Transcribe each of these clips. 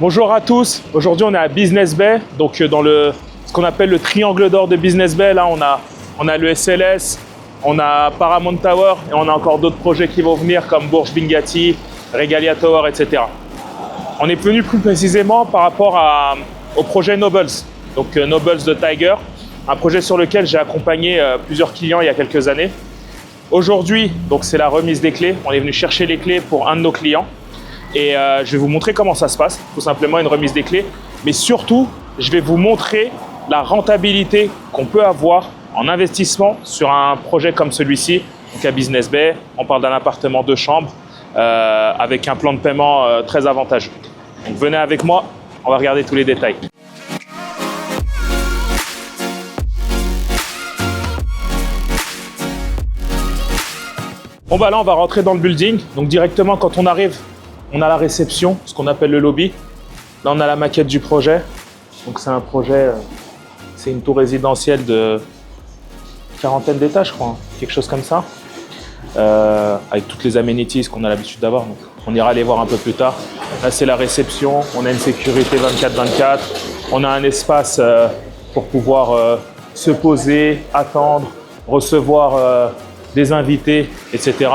Bonjour à tous, aujourd'hui on est à Business Bay, donc dans ce qu'on appelle le triangle d'or de Business Bay. Là on a le SLS, on a Paramount Tower et on a encore d'autres projets qui vont venir comme Burj Bingati, Regalia Tower, etc. On est venu plus précisément par rapport au projet Nobles, donc Nobles de Tiger, un projet sur lequel j'ai accompagné plusieurs clients il y a quelques années. Aujourd'hui, donc c'est la remise des clés, on est venu chercher les clés pour un de nos clients. Et je vais vous montrer comment ça se passe, tout simplement une remise des clés. Mais surtout, je vais vous montrer la rentabilité qu'on peut avoir en investissement sur un projet comme celui-ci, donc à Business Bay. On parle d'un appartement 2 chambres avec un plan de paiement très avantageux. Donc venez avec moi, on va regarder tous les détails. Bon bah là, on va rentrer dans le building. Donc directement, quand on arrive, on a la réception, ce qu'on appelle le lobby. Là, on a la maquette du projet. Donc, c'est un projet, c'est une tour résidentielle de 40aine d'étages, je crois, hein, quelque chose comme ça, avec toutes les amenities qu'on a l'habitude d'avoir. Donc, on ira les voir un peu plus tard. Là, c'est la réception. On a une sécurité 24/24. On a un espace pour pouvoir se poser, attendre, recevoir des invités, etc.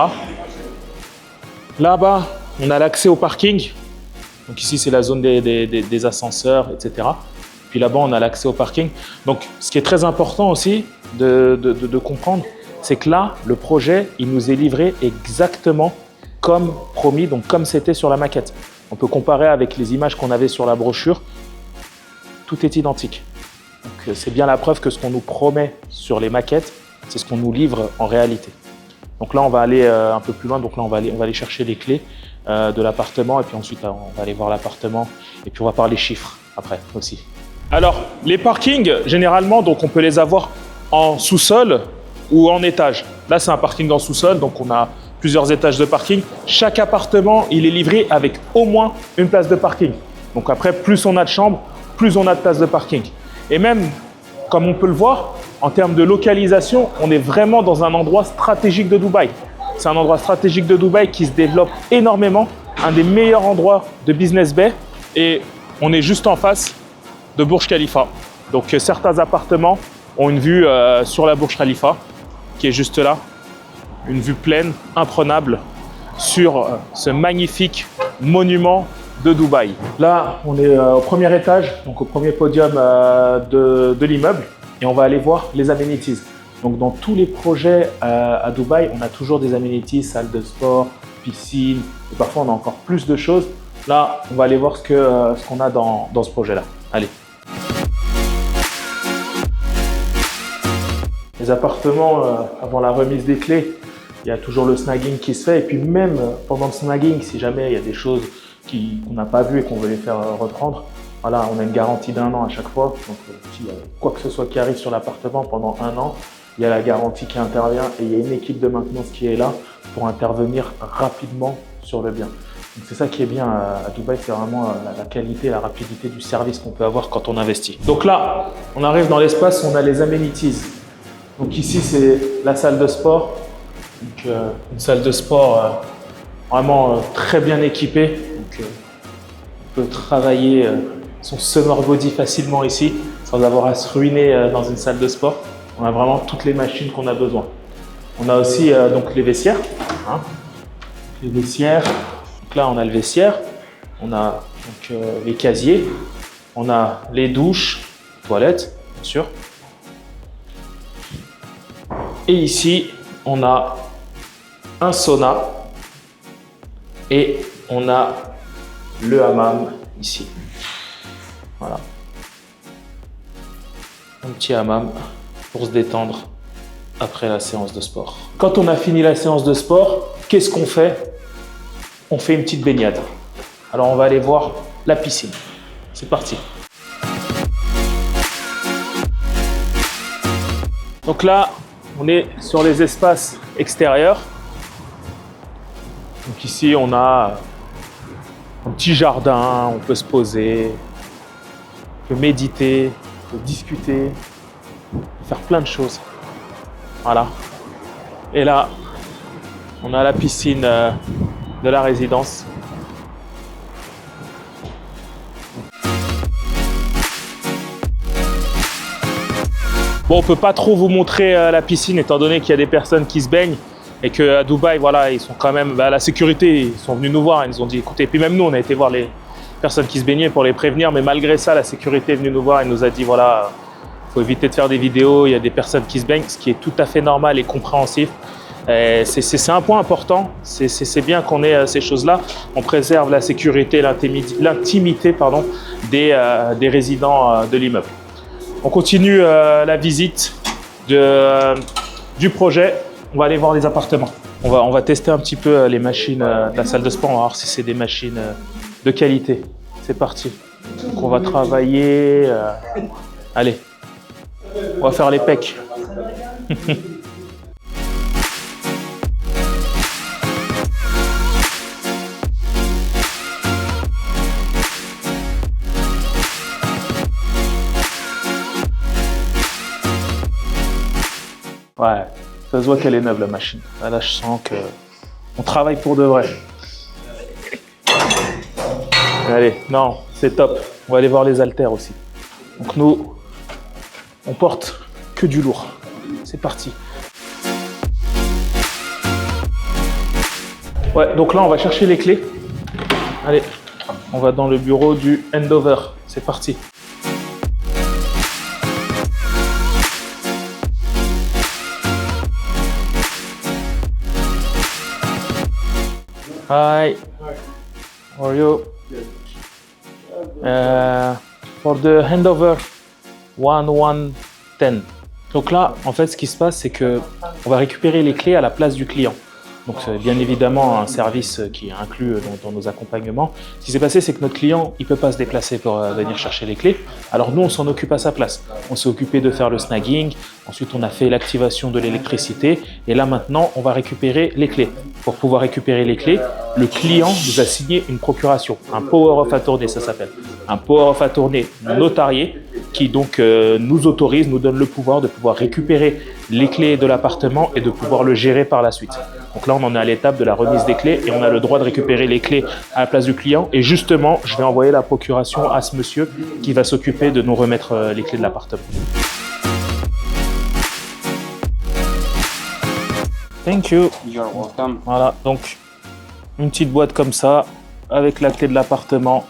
Là-bas, on a l'accès au parking. Donc ici, c'est la zone des ascenseurs, etc. Puis là-bas, on a l'accès au parking. Donc, ce qui est très important aussi de comprendre, c'est que là, le projet, il nous est livré exactement comme promis, donc comme c'était sur la maquette. On peut comparer avec les images qu'on avait sur la brochure. Tout est identique. Donc, c'est bien la preuve que ce qu'on nous promet sur les maquettes, c'est ce qu'on nous livre en réalité. Donc là, on va aller un peu plus loin. Donc là, on va aller chercher les clés de l'appartement et puis ensuite là, on va aller voir l'appartement et puis on va parler chiffres après aussi. Alors les parkings généralement donc on peut les avoir en sous-sol ou en étage. Là c'est un parking en sous-sol donc on a plusieurs étages de parking. Chaque appartement il est livré avec au moins une place de parking. Donc après plus on a de chambres, plus on a de places de parking. Et même comme on peut le voir en termes de localisation, on est vraiment dans un endroit stratégique de Dubaï. C'est un endroit stratégique de Dubaï qui se développe énormément, un des meilleurs endroits de Business Bay et on est juste en face de Burj Khalifa. Donc certains appartements ont une vue sur la Burj Khalifa qui est juste là, une vue pleine, imprenable sur ce magnifique monument de Dubaï. Là, on est au premier étage, donc au premier podium de l'immeuble et on va aller voir les amenities. Donc dans tous les projets à Dubaï, on a toujours des amenities, salle de sport, piscine, et parfois on a encore plus de choses. Là, on va aller voir ce qu'on a dans ce projet-là. Allez. Les appartements, avant la remise des clés, il y a toujours le snagging qui se fait. Et puis même pendant le snagging, si jamais il y a des choses qu'on n'a pas vues et qu'on veut les faire reprendre, voilà, on a une garantie d'1 an à chaque fois. Donc s'il y a quoi que ce soit qui arrive sur l'appartement pendant 1 an, il y a la garantie qui intervient et il y a une équipe de maintenance qui est là pour intervenir rapidement sur le bien. Donc c'est ça qui est bien à Dubaï, c'est vraiment la qualité et la rapidité du service qu'on peut avoir quand on investit. Donc là, on arrive dans l'espace où on a les amenities. Donc ici, c'est la salle de sport. Donc, une salle de sport vraiment très bien équipée. Donc, on peut travailler son summer body facilement ici sans avoir à se ruiner dans une salle de sport. On a vraiment toutes les machines qu'on a besoin. On a aussi donc les vestiaires. Hein. Les vestiaires. Donc là, on a le vestiaire. On a donc, les casiers. On a les douches, toilettes, bien sûr. Et ici, on a un sauna. Et on a le hammam ici. Voilà. Un petit hammam pour se détendre après la séance de sport. Quand on a fini la séance de sport, qu'est-ce qu'on fait? On fait une petite baignade. Alors on va aller voir la piscine. C'est parti. Donc là, on est sur les espaces extérieurs. Donc ici, on a un petit jardin, on peut se poser, on peut méditer, on peut discuter, faire plein de choses. Voilà. Et là, on a la piscine de la résidence. Bon, on peut pas trop vous montrer la piscine étant donné qu'il y a des personnes qui se baignent et qu'à Dubaï, voilà, ils sont quand même, la sécurité, ils sont venus nous voir, ils nous ont dit, écoutez, puis même nous, on a été voir les personnes qui se baignaient pour les prévenir, mais malgré ça, la sécurité est venue nous voir et nous a dit, voilà, faut éviter de faire des vidéos, il y a des personnes qui se baignent, ce qui est tout à fait normal et compréhensif. C'est un point important, c'est bien qu'on ait ces choses-là. On préserve la sécurité, l'intimité des résidents de l'immeuble. On continue la visite du projet. On va aller voir les appartements. On va tester un petit peu les machines de la salle de sport. On va voir si c'est des machines de qualité. C'est parti. Donc on va travailler. Allez, on va faire les pecs. Ouais, ça se voit qu'elle est neuve la machine. Là, je sens qu'on travaille pour de vrai. Allez, non, c'est top. On va aller voir les haltères aussi. Donc nous, on porte que du lourd. C'est parti. Ouais, donc là, on va chercher les clés. Allez, on va dans le bureau du handover. C'est parti. Hi, how are you? For the handover 1110. Donc là, en fait, ce qui se passe, c'est que on va récupérer les clés à la place du client. Donc c'est bien évidemment un service qui est inclus dans nos accompagnements. Ce qui s'est passé, c'est que notre client, il peut pas se déplacer pour venir chercher les clés. Alors nous, on s'en occupe à sa place. On s'est occupé de faire le snagging. Ensuite, on a fait l'activation de l'électricité. Et là, maintenant, on va récupérer les clés. Pour pouvoir récupérer les clés, le client nous a signé une procuration, un power of attorney, ça s'appelle. Un power of attorney notarié qui donc nous autorise, nous donne le pouvoir de pouvoir récupérer les clés de l'appartement et de pouvoir le gérer par la suite. Donc là, on en est à l'étape de la remise des clés et on a le droit de récupérer les clés à la place du client. Et justement, je vais envoyer la procuration à ce monsieur qui va s'occuper de nous remettre les clés de l'appartement. Thank you. You're welcome. Voilà, donc une petite boîte comme ça avec la clé de l'appartement.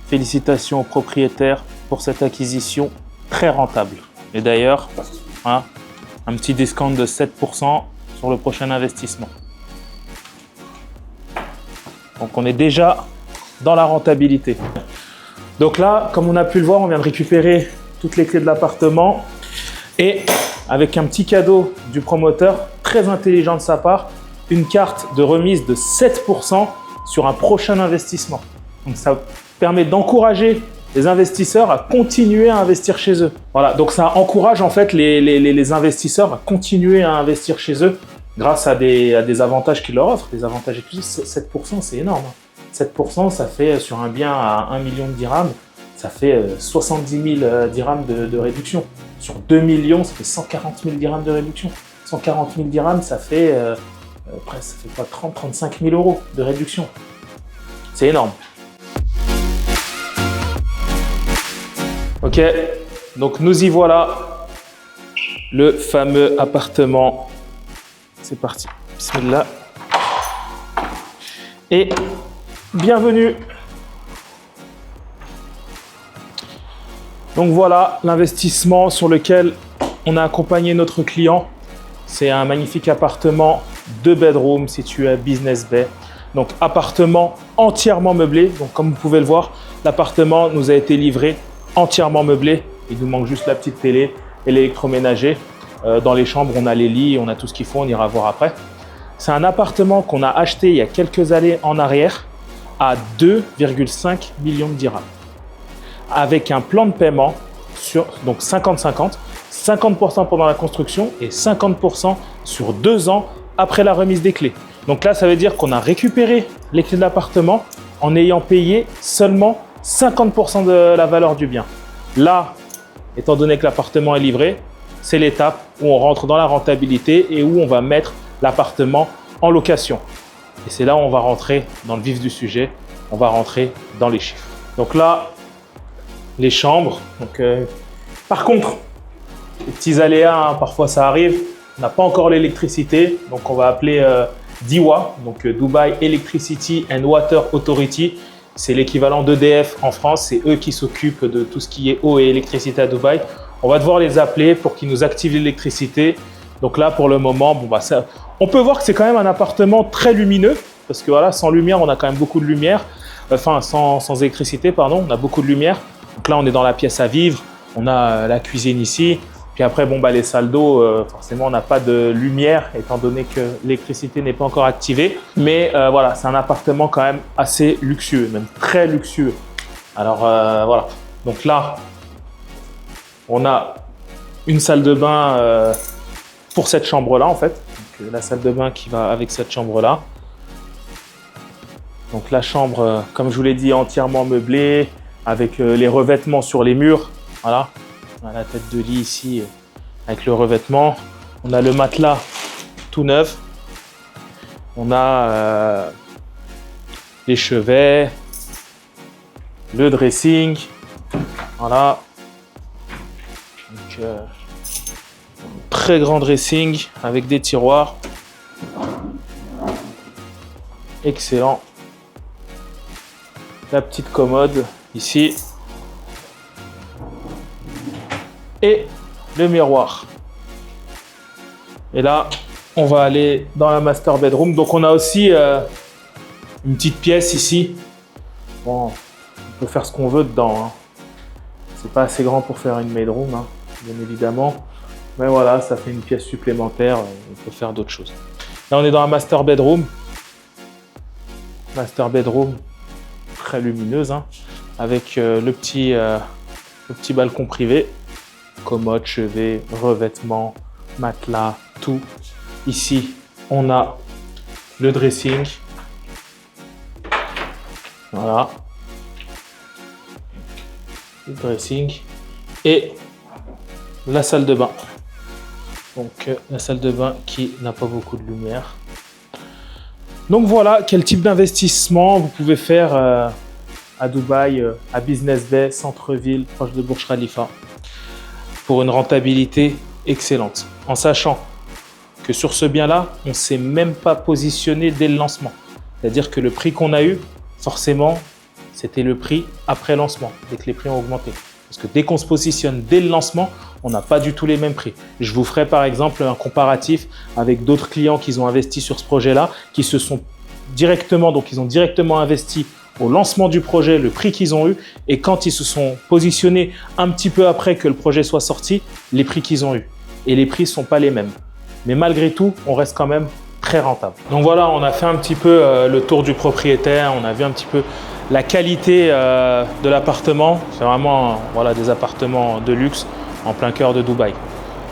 Félicitations aux propriétaires pour cette acquisition très rentable. Et d'ailleurs, hein, un petit discount de 7% sur le prochain investissement. Donc on est déjà dans la rentabilité. Donc là, comme on a pu le voir, on vient de récupérer toutes les clés de l'appartement et avec un petit cadeau du promoteur, très intelligent de sa part, une carte de remise de 7% sur un prochain investissement. Donc ça permet d'encourager les investisseurs à continuer à investir chez eux. Voilà, donc ça encourage en fait les investisseurs à continuer à investir chez eux grâce à des avantages qu'ils leur offrent, des avantages exclusifs. 7%, c'est énorme. 7%, ça fait sur un bien à 1 million de dirhams, ça fait 70 000 dirhams de réduction. Sur 2 millions, ça fait 140 000 dirhams de réduction. 140 000 dirhams, ça fait quoi, 30-35 000 euros de réduction. C'est énorme. Ok, donc nous y voilà, le fameux appartement. C'est parti, bismillah. Et bienvenue. Donc voilà l'investissement sur lequel on a accompagné notre client. C'est un magnifique appartement, 2 bedrooms situé à Business Bay. Donc appartement entièrement meublé. Donc comme vous pouvez le voir, l'appartement nous a été livré entièrement meublé. Il nous manque juste la petite télé et l'électroménager. Dans les chambres, on a les lits, on a tout ce qu'il faut, on ira voir après. C'est un appartement qu'on a acheté il y a quelques années en arrière à 2,5 millions de dirhams. Avec un plan de paiement sur donc 50-50, 50% pendant la construction et 50% sur 2 ans après la remise des clés. Donc là, ça veut dire qu'on a récupéré les clés de l'appartement en ayant payé seulement 50% de la valeur du bien. Là, étant donné que l'appartement est livré, c'est l'étape où on rentre dans la rentabilité et où on va mettre l'appartement en location. Et c'est là où on va rentrer dans le vif du sujet, on va rentrer dans les chiffres. Donc là, les chambres. Donc, par contre, Les petits aléas, hein, parfois ça arrive. On n'a pas encore l'électricité, donc on va appeler DEWA, donc Dubai Electricity and Water Authority. C'est l'équivalent d'EDF en France, c'est eux qui s'occupent de tout ce qui est eau et électricité à Dubaï. On va devoir les appeler pour qu'ils nous activent l'électricité. Donc là, pour le moment, bon, bah, on peut voir que c'est quand même un appartement très lumineux, parce que voilà, sans lumière, on a quand même beaucoup de lumière. Enfin, sans électricité, pardon, on a beaucoup de lumière. Donc là, on est dans la pièce à vivre, on a la cuisine ici. Puis après, bon, bah, les salles d'eau, forcément, on n'a pas de lumière, étant donné que l'électricité n'est pas encore activée. Mais voilà, c'est un appartement quand même assez luxueux, même très luxueux. Alors voilà, donc là, on a une salle de bain pour cette chambre-là, en fait. Donc, la salle de bain qui va avec cette chambre-là. Donc la chambre, comme je vous l'ai dit, entièrement meublée, avec les revêtements sur les murs. Voilà. On a la tête de lit ici avec le revêtement. On a le matelas tout neuf. On a les chevets, le dressing. Voilà. Donc, très grand dressing avec des tiroirs. Excellent. La petite commode ici. Et le miroir. Et là, on va aller dans la master bedroom. Donc, on a aussi une petite pièce ici. Bon, on peut faire ce qu'on veut dedans. Hein. C'est pas assez grand pour faire une bedroom, hein, bien évidemment. Mais voilà, ça fait une pièce supplémentaire. On peut faire d'autres choses. Là, on est dans la master bedroom. Master bedroom très lumineuse, hein, avec le petit balcon privé. Commode, chevet, revêtement, matelas, tout. Ici, on a le dressing. Voilà. Le dressing. Et la salle de bain. Donc, la salle de bain qui n'a pas beaucoup de lumière. Donc voilà, quel type d'investissement vous pouvez faire à Dubaï, à Business Bay, centre-ville, proche de Burj Khalifa, pour une rentabilité excellente, en sachant que sur ce bien-là, on ne s'est même pas positionné dès le lancement. C'est-à-dire que le prix qu'on a eu, forcément, c'était le prix après lancement, dès que les prix ont augmenté. Parce que dès qu'on se positionne dès le lancement, on n'a pas du tout les mêmes prix. Je vous ferai par exemple un comparatif avec d'autres clients qui ont investi sur ce projet-là, qui se sont directement, donc ils ont directement investi au lancement du projet, le prix qu'ils ont eu, et quand ils se sont positionnés un petit peu après que le projet soit sorti, les prix qu'ils ont eu. Et les prix ne sont pas les mêmes. Mais malgré tout, on reste quand même très rentable. Donc voilà, on a fait un petit peu le tour du propriétaire, on a vu un petit peu la qualité de l'appartement. C'est vraiment voilà, des appartements de luxe en plein cœur de Dubaï.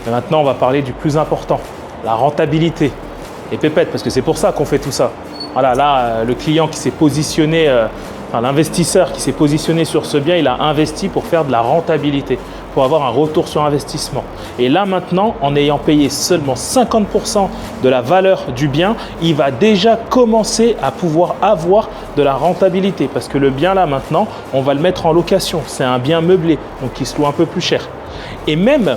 Mais maintenant, on va parler du plus important, la rentabilité. Et pépette, parce que c'est pour ça qu'on fait tout ça. Voilà, là, le client qui s'est positionné, l'investisseur qui s'est positionné sur ce bien, il a investi pour faire de la rentabilité, pour avoir un retour sur investissement. Et là maintenant, en ayant payé seulement 50% de la valeur du bien, il va déjà commencer à pouvoir avoir de la rentabilité. Parce que le bien là maintenant, on va le mettre en location. C'est un bien meublé, donc il se loue un peu plus cher. Et même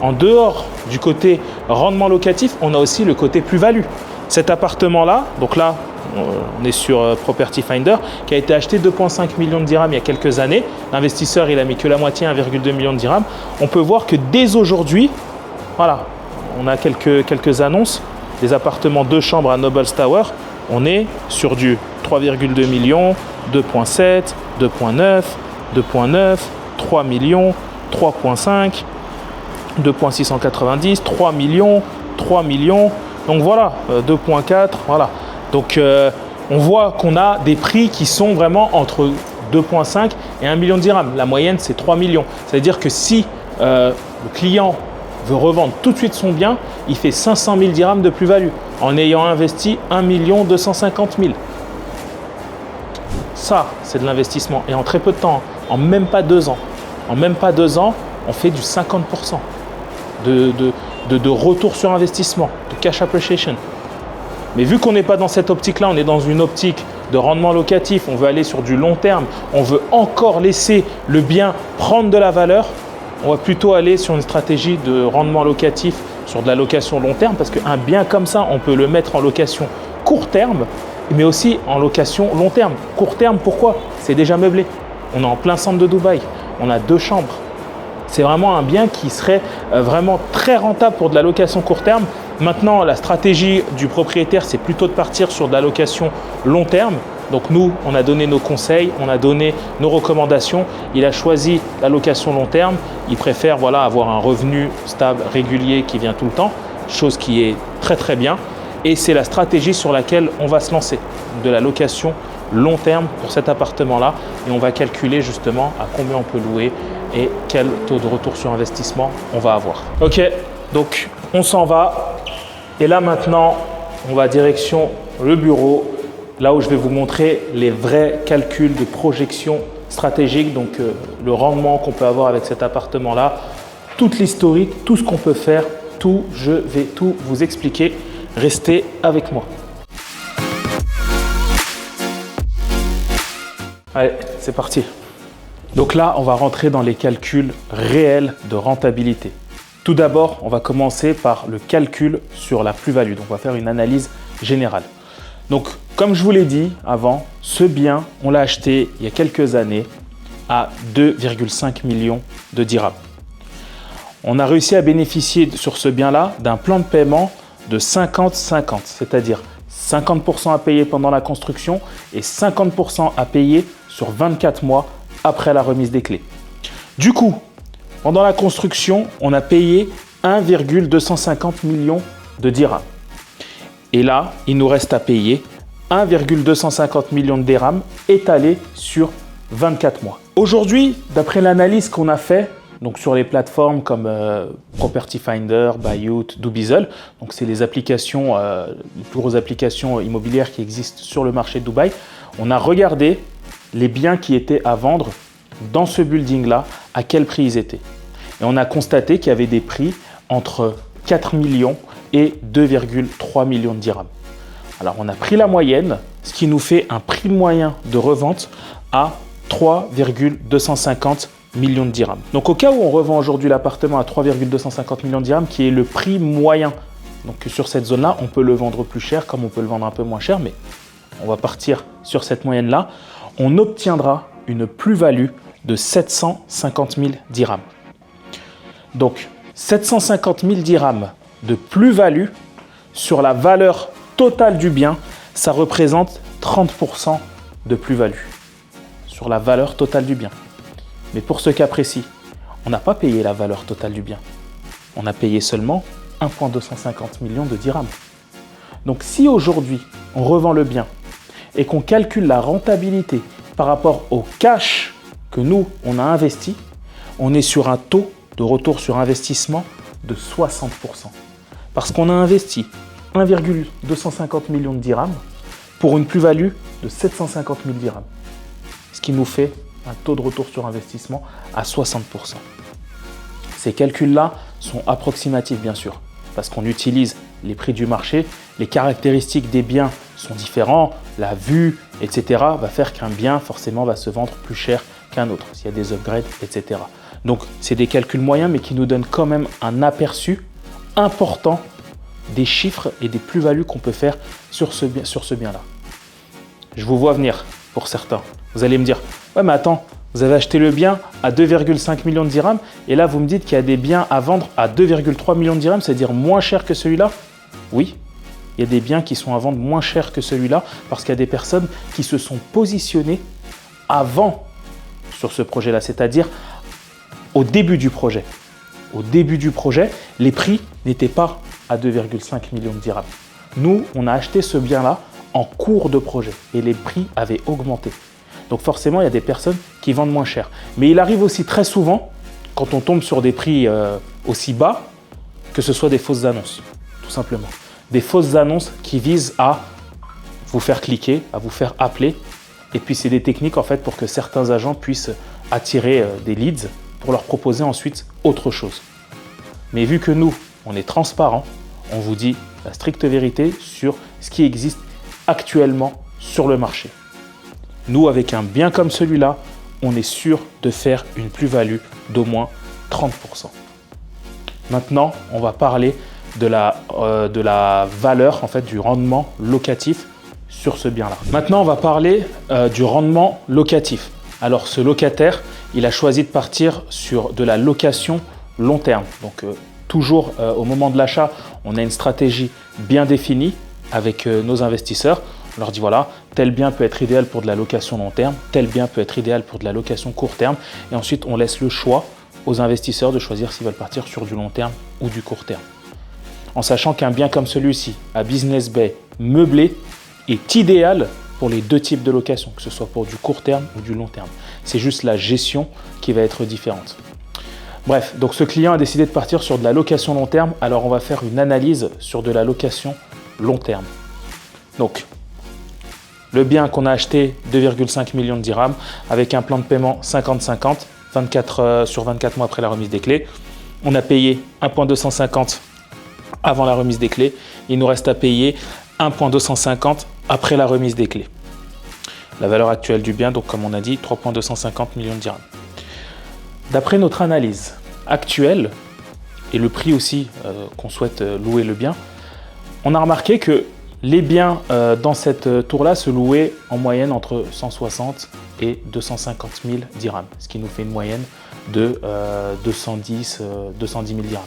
en dehors du côté rendement locatif, on a aussi le côté plus-value. Cet appartement-là, donc là, on est sur Property Finder, qui a été acheté 2,5 millions de dirhams il y a quelques années. L'investisseur, il a mis que la moitié, 1,2 million de dirhams. On peut voir que dès aujourd'hui, voilà, on a quelques annonces, des appartements 2 chambres à Nobles Tower. On est sur du 3,2 millions, 2,7, 2,9, 2,9, 3 millions, 3,5, 2,690, 3 millions, 3 millions. Donc voilà, 2,4, voilà. Donc on voit qu'on a des prix qui sont vraiment entre 2,5 et 1 million de dirhams. La moyenne, c'est 3 millions. C'est-à-dire que si le client veut revendre tout de suite son bien, il fait 500 000 dirhams de plus-value en ayant investi 1 250 000. Ça, c'est de l'investissement. Et en très peu de temps, en même pas 2 ans. En même pas 2 ans, on fait du 50% de retour sur investissement, de cash appreciation. Mais vu qu'on n'est pas dans cette optique-là, on est dans une optique de rendement locatif, on veut aller sur du long terme, on veut encore laisser le bien prendre de la valeur, on va plutôt aller sur une stratégie de rendement locatif sur de la location long terme parce qu'un bien comme ça, on peut le mettre en location court terme, mais aussi en location long terme. Court terme, pourquoi? C'est déjà meublé. On est en plein centre de Dubaï. On a 2 chambres. C'est vraiment un bien qui serait vraiment très rentable pour de la location court terme. Maintenant, la stratégie du propriétaire, c'est plutôt de partir sur de la location long terme. Donc nous, on a donné nos conseils, on a donné nos recommandations. Il a choisi la location long terme. Il préfère avoir un revenu stable, régulier qui vient tout le temps, chose qui est très très bien. Et c'est la stratégie sur laquelle on va se lancer, de la location long terme pour cet appartement-là. Et on va calculer justement à combien on peut louer et quel taux de retour sur investissement on va avoir. Ok, donc on s'en va. Et là maintenant, on va direction le bureau, là où je vais vous montrer les vrais calculs de projection stratégique, donc le rendement qu'on peut avoir avec cet appartement-là, toute l'historique, tout ce qu'on peut faire, tout, je vais tout vous expliquer. Restez avec moi. Allez, c'est parti. Donc là, on va rentrer dans les calculs réels de rentabilité. Tout d'abord, on va commencer par le calcul sur la plus-value. Donc, on va faire une analyse générale. Donc, comme je vous l'ai dit avant, ce bien, on l'a acheté il y a quelques années à 2,5 millions de dirhams. On a réussi à bénéficier sur ce bien-là d'un plan de paiement de 50-50, c'est-à-dire 50% à payer pendant la construction et 50% à payer sur 24 mois après la remise des clés. Du coup, pendant la construction, on a payé 1,250 millions de dirhams. Et là, il nous reste à payer 1,250 millions de dirhams étalés sur 24 mois. Aujourd'hui, d'après l'analyse qu'on a fait, donc sur les plateformes comme Property Finder, Buyut, Dubizzle, donc c'est les applications, les plus grosses applications immobilières qui existent sur le marché de Dubaï, on a regardé les biens qui étaient à vendre dans ce building-là, à quel prix ils étaient. Et on a constaté qu'il y avait des prix entre 4 millions et 2,3 millions de dirhams. Alors on a pris la moyenne, ce qui nous fait un prix moyen de revente à 3,250 millions de dirhams. Donc au cas où on revend aujourd'hui l'appartement à 3,250 millions de dirhams, qui est le prix moyen, donc sur cette zone-là, on peut le vendre plus cher comme on peut le vendre un peu moins cher, mais on va partir sur cette moyenne-là, on obtiendra une plus-value de 750 000 dirhams. Donc 750 000 dirhams de plus-value sur la valeur totale du bien, ça représente 30% de plus-value sur la valeur totale du bien. Mais pour ce cas précis, on n'a pas payé la valeur totale du bien. On a payé seulement 1,250 millions de dirhams. Donc si aujourd'hui, on revend le bien et qu'on calcule la rentabilité par rapport au cash que nous, on a investi, on est sur un taux de retour sur investissement de 60%. Parce qu'on a investi 1,250 millions de dirhams pour une plus-value de 750 000 dirhams. Ce qui nous fait un taux de retour sur investissement à 60%. Ces calculs-là sont approximatifs, bien sûr, parce qu'on utilise les prix du marché, les caractéristiques des biens sont différents, la vue, etc. va faire qu'un bien, forcément, va se vendre plus cher qu'un autre, s'il y a des upgrades, etc. Donc, c'est des calculs moyens, mais qui nous donnent quand même un aperçu important des chiffres et des plus-values qu'on peut faire sur ce bien-là. Je vous vois venir, pour certains. Vous allez me dire, ouais mais attends, vous avez acheté le bien à 2,5 millions de dirhams et là vous me dites qu'il y a des biens à vendre à 2,3 millions de dirhams, c'est-à-dire moins cher que celui-là? Oui, il y a des biens qui sont à vendre moins cher que celui-là parce qu'il y a des personnes qui se sont positionnées avant sur ce projet-là, c'est-à-dire au début du projet. Au début du projet, les prix n'étaient pas à 2,5 millions de dirhams. Nous, on a acheté ce bien-là en cours de projet et les prix avaient augmenté. Donc forcément, il y a des personnes qui vendent moins cher. Mais il arrive aussi très souvent, quand on tombe sur des prix aussi bas, que ce soit des fausses annonces, tout simplement. Des fausses annonces qui visent à vous faire cliquer, à vous faire appeler. Et puis, c'est des techniques en fait pour que certains agents puissent attirer des leads pour leur proposer ensuite autre chose. Mais vu que nous, on est transparent, on vous dit la stricte vérité sur ce qui existe actuellement sur le marché. Nous, avec un bien comme celui-là, on est sûr de faire une plus-value d'au moins 30%. Maintenant, on va parler de la valeur, en fait, du rendement locatif sur ce bien-là. Maintenant, on va parler du rendement locatif. Alors, ce locataire, il a choisi de partir sur de la location long terme. Donc, toujours au moment de l'achat, on a une stratégie bien définie avec nos investisseurs. On leur dit voilà, tel bien peut être idéal pour de la location long terme, tel bien peut être idéal pour de la location court terme. Et ensuite, on laisse le choix aux investisseurs de choisir s'ils veulent partir sur du long terme ou du court terme. En sachant qu'un bien comme celui-ci, à Business Bay, meublé, est idéal pour les deux types de location, que ce soit pour du court terme ou du long terme. C'est juste la gestion qui va être différente. Bref, donc ce client a décidé de partir sur de la location long terme, alors on va faire une analyse sur de la location long terme. Donc, le bien qu'on a acheté, 2,5 millions de dirhams, avec un plan de paiement 50-50, 24 sur 24 mois après la remise des clés. On a payé 1,250 avant la remise des clés. Il nous reste à payer 1,250 après la remise des clés. La valeur actuelle du bien, donc comme on a dit, 3,250 millions de dirhams. D'après notre analyse actuelle et le prix aussi qu'on souhaite louer le bien, on a remarqué que les biens dans cette tour-là se louaient en moyenne entre 160 et 250 000 dirhams, ce qui nous fait une moyenne de 210 000 dirhams.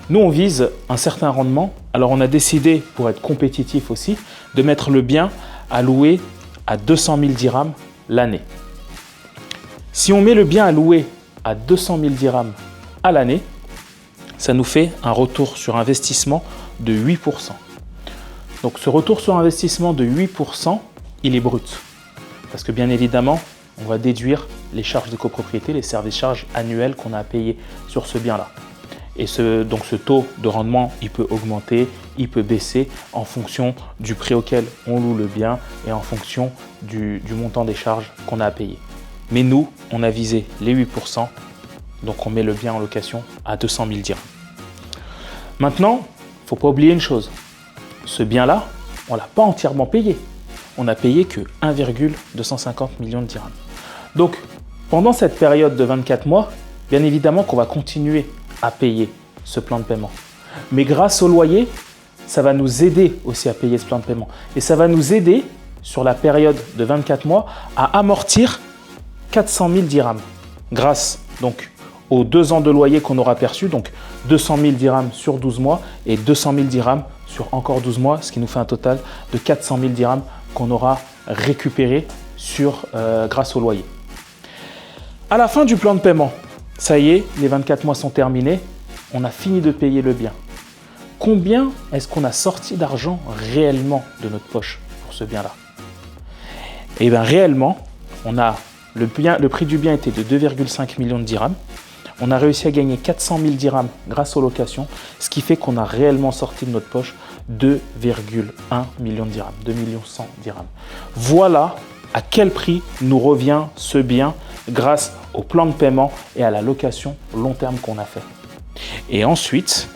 Nous, on vise un certain rendement, alors on a décidé, pour être compétitif aussi, de mettre le bien à louer à 200 000 dirhams l'année. Si on met le bien à louer à 200 000 dirhams à l'année, ça nous fait un retour sur investissement de 8%. Donc ce retour sur investissement de 8%, il est brut. Parce que bien évidemment, on va déduire les charges de copropriété, les services charges annuels qu'on a à payer sur ce bien-là. Et donc ce taux de rendement, il peut augmenter, il peut baisser en fonction du prix auquel on loue le bien et en fonction du montant des charges qu'on a à payer. Mais nous, on a visé les 8%, donc on met le bien en location à 200 000 dirhams. Maintenant, il ne faut pas oublier une chose. Ce bien-là, on ne l'a pas entièrement payé. On n'a payé que 1,250 millions de dirhams. Donc, pendant cette période de 24 mois, bien évidemment qu'on va continuer à payer ce plan de paiement. Mais grâce au loyer, ça va nous aider aussi à payer ce plan de paiement. Et ça va nous aider, sur la période de 24 mois, à amortir 400 000 dirhams. Grâce donc aux 2 ans de loyer qu'on aura perçus, donc 200 000 dirhams sur 12 mois et 200 000 dirhams sur encore 12 mois, ce qui nous fait un total de 400 000 dirhams qu'on aura récupéré grâce au loyer. À la fin du plan de paiement, ça y est, les 24 mois sont terminés, on a fini de payer le bien. Combien est-ce qu'on a sorti d'argent réellement de notre poche pour ce bien-là? Eh bien réellement, le prix du bien était de 2,5 millions de dirhams. On a réussi à gagner 400 000 dirhams grâce aux locations, ce qui fait qu'on a réellement sorti de notre poche 2,1 millions de dirhams, 2 100 000 dirhams. Voilà à quel prix nous revient ce bien grâce au plan de paiement et à la location long terme qu'on a fait. Et ensuite,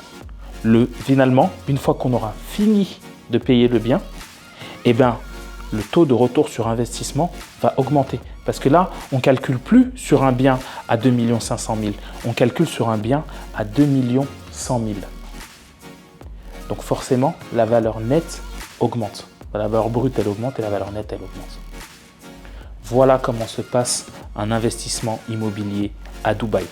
finalement, une fois qu'on aura fini de payer le bien, eh ben, le taux de retour sur investissement va augmenter. Parce que là, on ne calcule plus sur un bien à 2 500 000, on calcule sur un bien à 2 100 000. Donc forcément, la valeur nette augmente. La valeur brute, elle augmente et la valeur nette, elle augmente. Voilà comment se passe un investissement immobilier à Dubaï.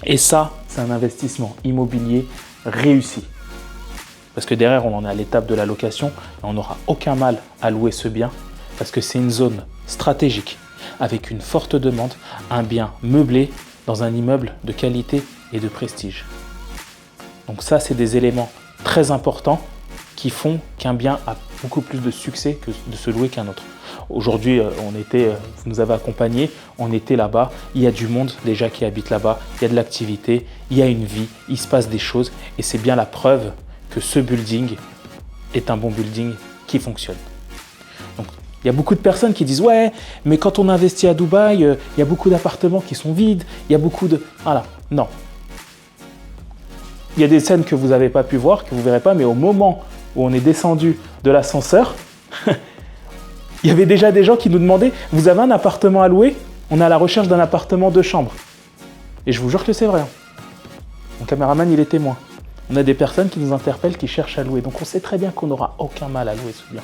Et ça, c'est un investissement immobilier réussi. Parce que derrière, on en est à l'étape de la location et on n'aura aucun mal à louer ce bien parce que c'est une zone stratégique avec une forte demande, un bien meublé dans un immeuble de qualité et de prestige. Donc ça, c'est des éléments très importants qui font qu'un bien a beaucoup plus de succès que de se louer qu'un autre. Aujourd'hui, vous nous avez accompagnés, on était là-bas, il y a du monde déjà qui habite là-bas, il y a de l'activité, il y a une vie, il se passe des choses et c'est bien la preuve que ce building est un bon building qui fonctionne. Donc, il y a beaucoup de personnes qui disent « Ouais, mais quand on investit à Dubaï, il y a beaucoup d'appartements qui sont vides, il y a beaucoup de… » Voilà, non. Il y a des scènes que vous n'avez pas pu voir, que vous ne verrez pas, mais au moment où on est descendu de l'ascenseur, il y avait déjà des gens qui nous demandaient « Vous avez un appartement à louer ? On est à la recherche d'un appartement 2 chambres. » Et je vous jure que c'est vrai. Mon caméraman, il est témoin. On a des personnes qui nous interpellent, qui cherchent à louer. Donc on sait très bien qu'on n'aura aucun mal à louer ce bien.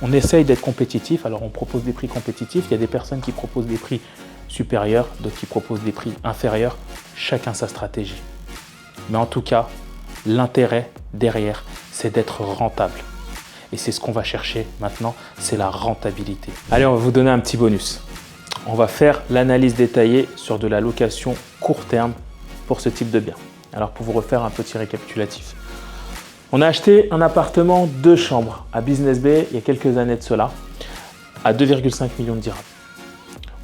On essaye d'être compétitif, alors on propose des prix compétitifs. Il y a des personnes qui proposent des prix supérieurs, d'autres qui proposent des prix inférieurs. Chacun sa stratégie. Mais en tout cas, l'intérêt derrière, c'est d'être rentable. Et c'est ce qu'on va chercher maintenant, c'est la rentabilité. Allez, on va vous donner un petit bonus. On va faire l'analyse détaillée sur de la location court terme pour ce type de bien. Alors pour vous refaire un petit récapitulatif. On a acheté un appartement 2 chambres à Business Bay il y a quelques années de cela, à 2,5 millions de dirhams.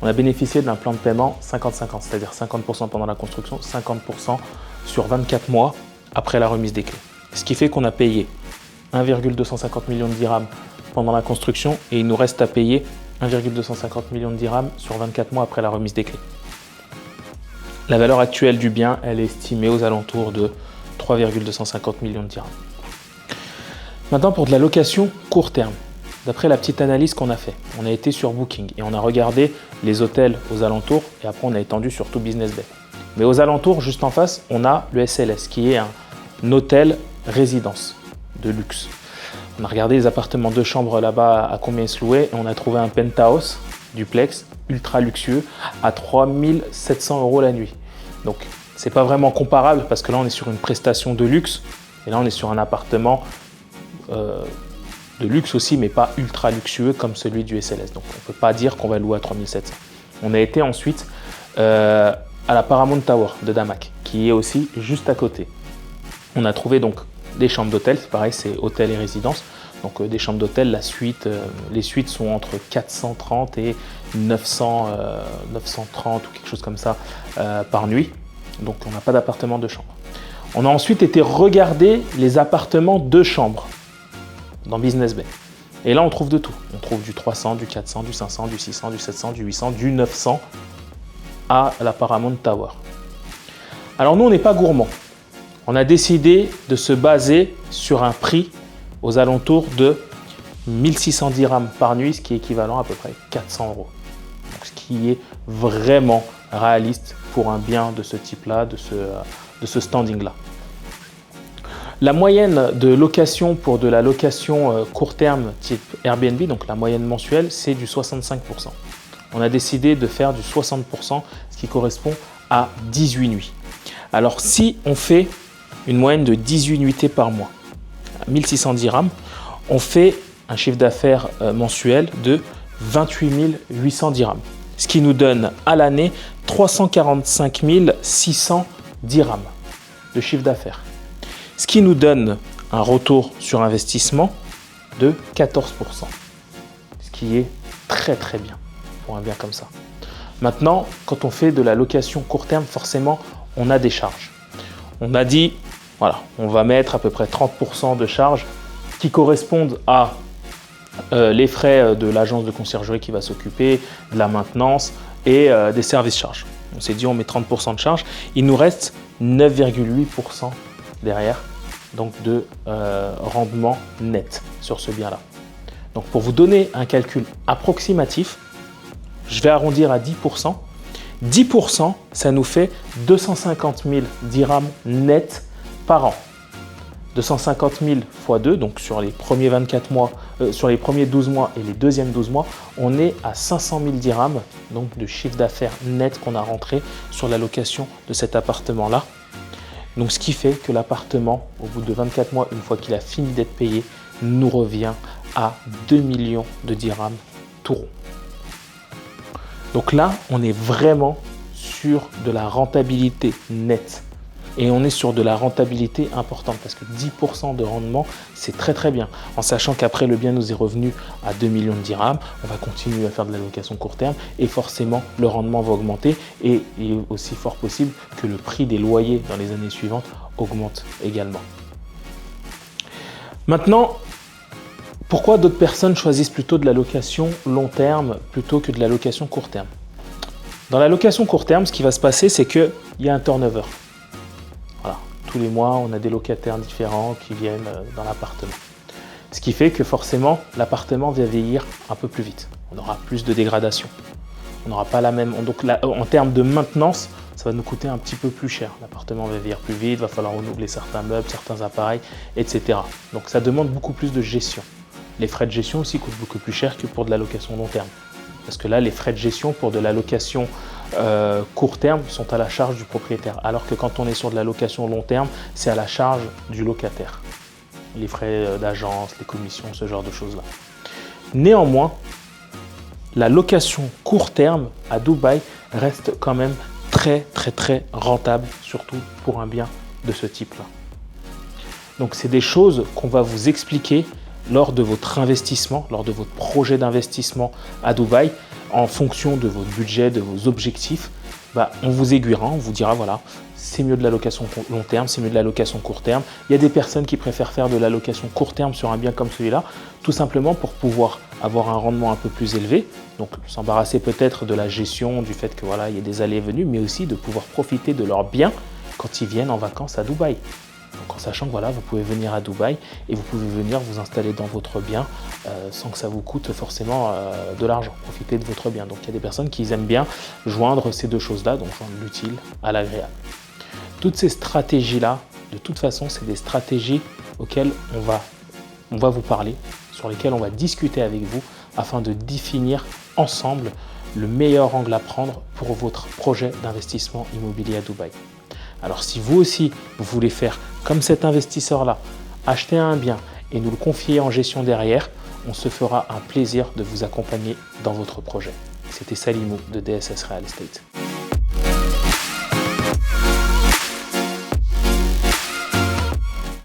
On a bénéficié d'un plan de paiement 50-50, c'est-à-dire 50% pendant la construction, 50% sur 24 mois après la remise des clés. Ce qui fait qu'on a payé 1,250 millions de dirhams pendant la construction et il nous reste à payer 1,250 millions de dirhams sur 24 mois après la remise des clés. La valeur actuelle du bien, elle est estimée aux alentours de 3,250 millions de dirhams. Maintenant, pour de la location court terme, d'après la petite analyse qu'on a fait, on a été sur Booking et on a regardé les hôtels aux alentours et après on a étendu sur tout Business Bay. Mais aux alentours, juste en face, on a le SLS qui est un hôtel résidence de luxe. On a regardé les appartements de chambres là-bas à combien ils se louaient et on a trouvé un penthouse duplex ultra luxueux à 3 700 € la nuit. Donc c'est pas vraiment comparable parce que là on est sur une prestation de luxe et là on est sur un appartement de luxe aussi mais pas ultra luxueux comme celui du SLS. Donc on peut pas dire qu'on va louer à 3 700. On a été ensuite à la Paramount Tower de Damak qui est aussi juste à côté. On a trouvé donc des chambres d'hôtel, c'est pareil, c'est hôtel et résidence. Donc des chambres d'hôtel, les suites sont entre 430 et 930 ou quelque chose comme ça par nuit. Donc on n'a pas d'appartement de chambre. On a ensuite été regarder les appartements de chambre dans Business Bay. Et là on trouve de tout. On trouve du 300, du 400, du 500, du 600, du 700, du 800, du 900 à la Paramount Tower. Alors nous on n'est pas gourmand. On a décidé de se baser sur un prix aux alentours de 1600 dirhams par nuit, ce qui est équivalent à peu près 400 €. Donc, ce qui est vraiment réaliste pour un bien de ce type-là, de ce standing-là. La moyenne de location pour de la location court terme type Airbnb, donc la moyenne mensuelle, c'est du 65%. On a décidé de faire du 60%, ce qui correspond à 18 nuits. Alors si on fait une moyenne de 18 nuitées par mois, à 1600 dirhams, on fait un chiffre d'affaires mensuel de 28 800 dirhams, ce qui nous donne à l'année 345 600 dirhams de chiffre d'affaires, ce qui nous donne un retour sur investissement de 14%, ce qui est très très bien pour un bien comme ça. Maintenant, quand on fait de la location court terme, forcément, on a des charges. On a dit, voilà, on va mettre à peu près 30% de charges qui correspondent à les frais de l'agence de conciergerie qui va s'occuper de la maintenance et des services charges. On s'est dit on met 30% de charges. Il nous reste 9,8% derrière, donc de rendement net sur ce bien-là. Donc pour vous donner un calcul approximatif, je vais arrondir à 10%. 10%, ça nous fait 250 000 dirhams net par an. 250 000 x 2, donc sur les premiers 24 mois, sur les premiers 12 mois et les deuxièmes 12 mois, on est à 500 000 dirhams donc de chiffre d'affaires net qu'on a rentré sur la location de cet appartement-là. Donc ce qui fait que l'appartement, au bout de 24 mois, une fois qu'il a fini d'être payé, nous revient à 2 millions de dirhams tout rond. Donc là, on est vraiment sur de la rentabilité nette. Et on est sur de la rentabilité importante parce que 10% de rendement, c'est très très bien. En sachant qu'après le bien nous est revenu à 2 millions de dirhams, on va continuer à faire de la location court terme et forcément le rendement va augmenter et il est aussi fort possible que le prix des loyers dans les années suivantes augmente également. Maintenant, pourquoi d'autres personnes choisissent plutôt de la location long terme plutôt que de la location court terme? Dans la location court terme, ce qui va se passer, c'est qu'il y a un turnover. Voilà. Tous les mois, on a des locataires différents qui viennent dans l'appartement. Ce qui fait que forcément, l'appartement va vieillir un peu plus vite. On aura plus de dégradation. On n'aura pas la même. Donc là, en termes de maintenance, ça va nous coûter un petit peu plus cher. L'appartement va vieillir plus vite, va falloir renouveler certains meubles, certains appareils, etc. Donc ça demande beaucoup plus de gestion. Les frais de gestion aussi coûtent beaucoup plus cher que pour de la location long terme. Parce que là, les frais de gestion pour de la location court terme sont à la charge du propriétaire. Alors que quand on est sur de la location long terme, c'est à la charge du locataire. Les frais d'agence, les commissions, ce genre de choses-là. Néanmoins, la location court terme à Dubaï reste quand même très rentable, surtout pour un bien de ce type-là. Donc c'est des choses qu'on va vous expliquer lors de votre investissement, lors de votre projet d'investissement à Dubaï, en fonction de votre budget, de vos objectifs. On vous aiguillera, on vous dira voilà, c'est mieux de la location long terme, c'est mieux de la location court terme. Il y a des personnes qui préfèrent faire de la location court terme sur un bien comme celui-là, tout simplement pour pouvoir avoir un rendement un peu plus élevé. Donc s'embarrasser peut-être de la gestion, du fait que voilà, il y a des allées et venues, mais aussi de pouvoir profiter de leurs biens quand ils viennent en vacances à Dubaï. Donc en sachant que voilà, vous pouvez venir à Dubaï et vous pouvez venir vous installer dans votre bien sans que ça vous coûte forcément de l'argent, profiter de votre bien. Donc il y a des personnes qui aiment bien joindre ces deux choses-là, donc joindre l'utile à l'agréable. Toutes ces stratégies-là, de toute façon, c'est des stratégies auxquelles on va vous parler, sur lesquelles on va discuter avec vous afin de définir ensemble le meilleur angle à prendre pour votre projet d'investissement immobilier à Dubaï. Alors si vous aussi, vous voulez faire comme cet investisseur-là, acheter un bien et nous le confier en gestion derrière, on se fera un plaisir de vous accompagner dans votre projet. C'était Salimou de DSS Real Estate.